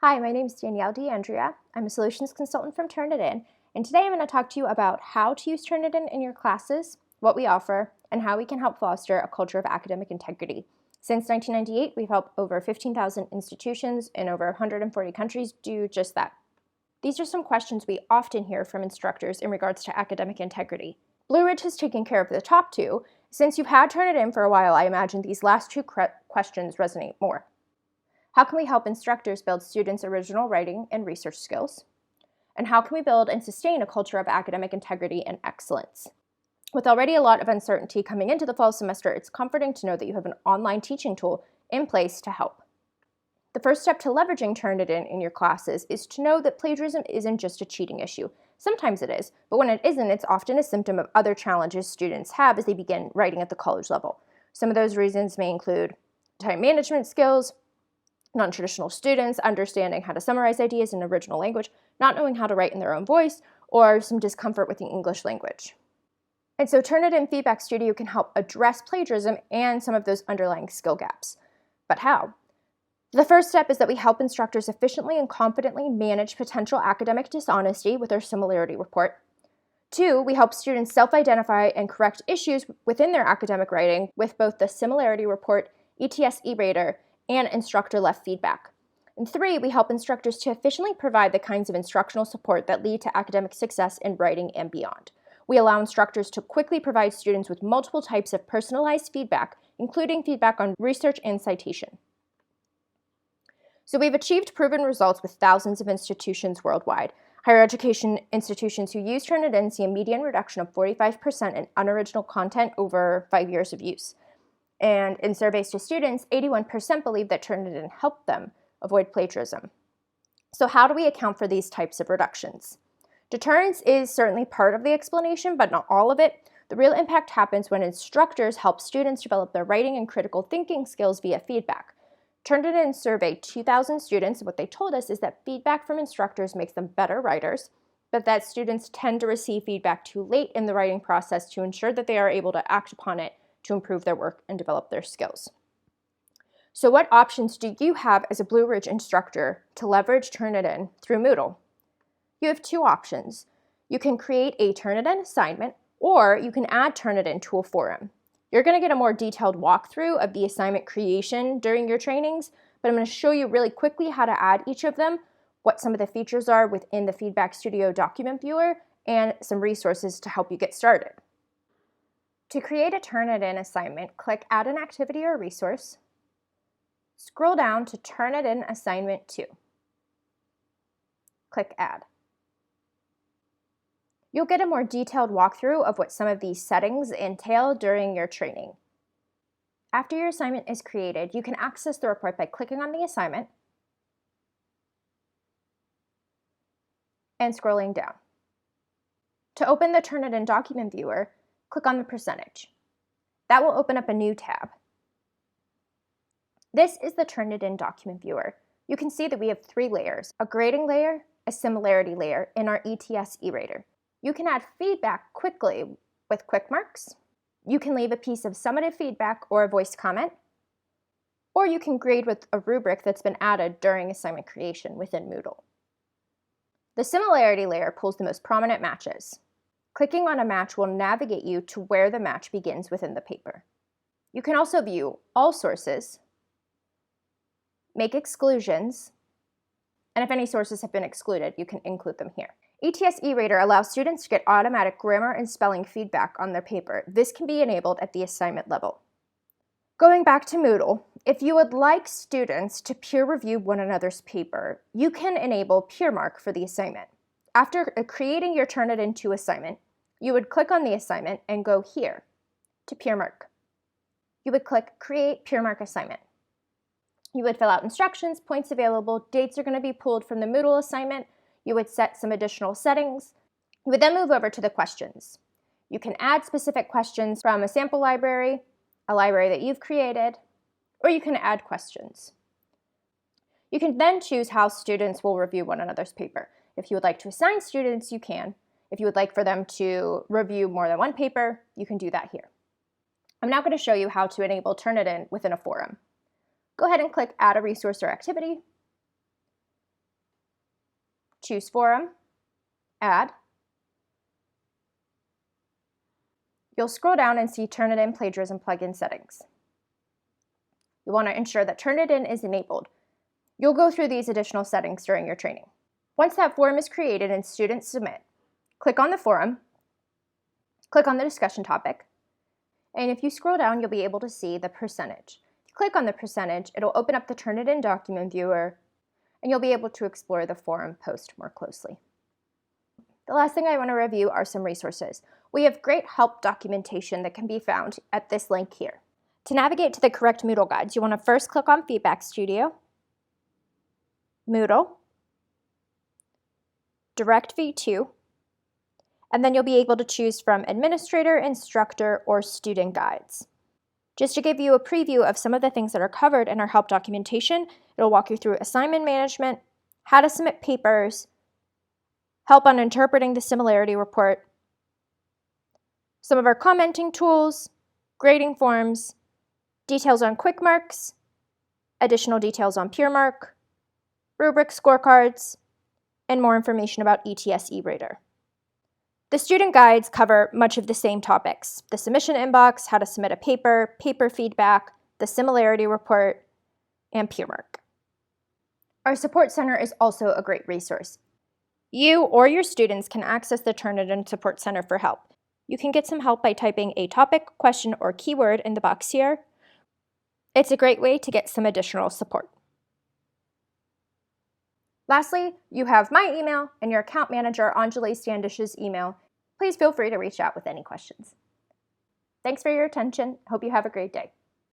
Hi, my name is Danielle D'Andrea. I'm a solutions consultant from TurnItIn, and today I'm going to talk to you about how to use TurnItIn in your classes, what we offer, and how we can help foster a culture of academic integrity. Since 1998, we've helped over 15,000 institutions in over 140 countries do just that. These are some questions we often hear from instructors in regards to academic integrity. Blue Ridge has taken care of the top two. Since you've had TurnItIn for a while, I imagine these last two questions resonate more. How can we help instructors build students' original writing and research skills? And how can we build and sustain a culture of academic integrity and excellence? With already a lot of uncertainty coming into the fall semester, it's comforting to know that you have an online teaching tool in place to help. The first step to leveraging TurnItIn in your classes is to know that plagiarism isn't just a cheating issue. Sometimes it is, but when it isn't, it's often a symptom of other challenges students have as they begin writing at the college level. Some of those reasons may include time management skills, non-traditional students understanding how to summarize ideas in original language, not knowing how to write in their own voice, or some discomfort with the English language. And so TurnItIn Feedback Studio can help address plagiarism and some of those underlying skill gaps. But how? The first step is that we help instructors efficiently and confidently manage potential academic dishonesty with our similarity report. 2, we help students self-identify and correct issues within their academic writing with both the similarity report, ETS e-rater, and instructor-left feedback. And 3, we help instructors to efficiently provide the kinds of instructional support that lead to academic success in writing and beyond. We allow instructors to quickly provide students with multiple types of personalized feedback, including feedback on research and citation. So we've achieved proven results with thousands of institutions worldwide. Higher education institutions who use TurnItIn see a median reduction of 45% in unoriginal content over 5 years of use. And in surveys to students, 81% believe that TurnItIn helped them avoid plagiarism. So how do we account for these types of reductions? Deterrence is certainly part of the explanation, but not all of it. The real impact happens when instructors help students develop their writing and critical thinking skills via feedback. TurnItIn surveyed 2,000 students, and what they told us is that feedback from instructors makes them better writers, but that students tend to receive feedback too late in the writing process to ensure that they are able to act upon it to improve their work and develop their skills. So what options do you have as a Blue Ridge instructor to leverage TurnItIn through Moodle? You have 2 options. You can create a TurnItIn assignment, or you can add TurnItIn to a forum. You're going to get a more detailed walkthrough of the assignment creation during your trainings, but I'm going to show you really quickly how to add each of them, what some of the features are within the Feedback Studio document viewer, and some resources to help you get started. To create a TurnItIn assignment, click Add an Activity or Resource. Scroll down to TurnItIn Assignment 2. Click Add. You'll get a more detailed walkthrough of what some of these settings entail during your training. After your assignment is created, you can access the report by clicking on the assignment and scrolling down. To open the TurnItIn document viewer, click on the percentage. That will open up a new tab. This is the TurnItIn document viewer. You can see that we have 3 layers, a grading layer, a similarity layer, and our ETS e-rater. You can add feedback quickly with quick marks. You can leave a piece of summative feedback or a voiced comment, or you can grade with a rubric that's been added during assignment creation within Moodle. The similarity layer pulls the most prominent matches. Clicking on a match will navigate you to where the match begins within the paper. You can also view all sources, make exclusions, and if any sources have been excluded, you can include them here. ETS e-rater allows students to get automatic grammar and spelling feedback on their paper. This can be enabled at the assignment level. Going back to Moodle, if you would like students to peer review one another's paper, you can enable PeerMark for the assignment. After creating your TurnItIn 2 assignment, you would click on the assignment and go here to PeerMark. You would click Create PeerMark Assignment. You would fill out instructions, points available, dates are going to be pulled from the Moodle assignment. You would set some additional settings. You would then move over to the questions. You can add specific questions from a sample library, a library that you've created, or you can add questions. You can then choose how students will review one another's paper. If you would like to assign students, you can. If you would like for them to review more than one paper, you can do that here. I'm now going to show you how to enable TurnItIn within a forum. Go ahead and click Add a Resource or Activity. choose Forum, Add. You'll scroll down and see TurnItIn Plagiarism plugin settings. You want to ensure that TurnItIn is enabled. You'll go through these additional settings during your training. Once that forum is created and students submit, click on the forum, click on the discussion topic, and if you scroll down, you'll be able to see the percentage. If you click on the percentage, it'll open up the TurnItIn document viewer, and you'll be able to explore the forum post more closely. The last thing I want to review are some resources. We have great help documentation that can be found at this link here. To navigate to the correct Moodle guides, you want to first click on Feedback Studio, Moodle, Direct V2, and then you'll be able to choose from Administrator, Instructor, or Student Guides. Just to give you a preview of some of the things that are covered in our help documentation, it'll walk you through assignment management, how to submit papers, help on interpreting the similarity report, some of our commenting tools, grading forms, details on quick marks, additional details on PeerMark, rubric scorecards, and more information about ETS eRater. The student guides cover much of the same topics: the submission inbox, how to submit a paper, paper feedback, the similarity report, and PeerMark. Our support center is also a great resource. You or your students can access the TurnItIn Support Center for help. You can get some help by typing a topic, question, or keyword in the box here. It's a great way to get some additional support. Lastly, you have my email and your account manager, Anjali Standish's email. Please feel free to reach out with any questions. Thanks for your attention. Hope you have a great day.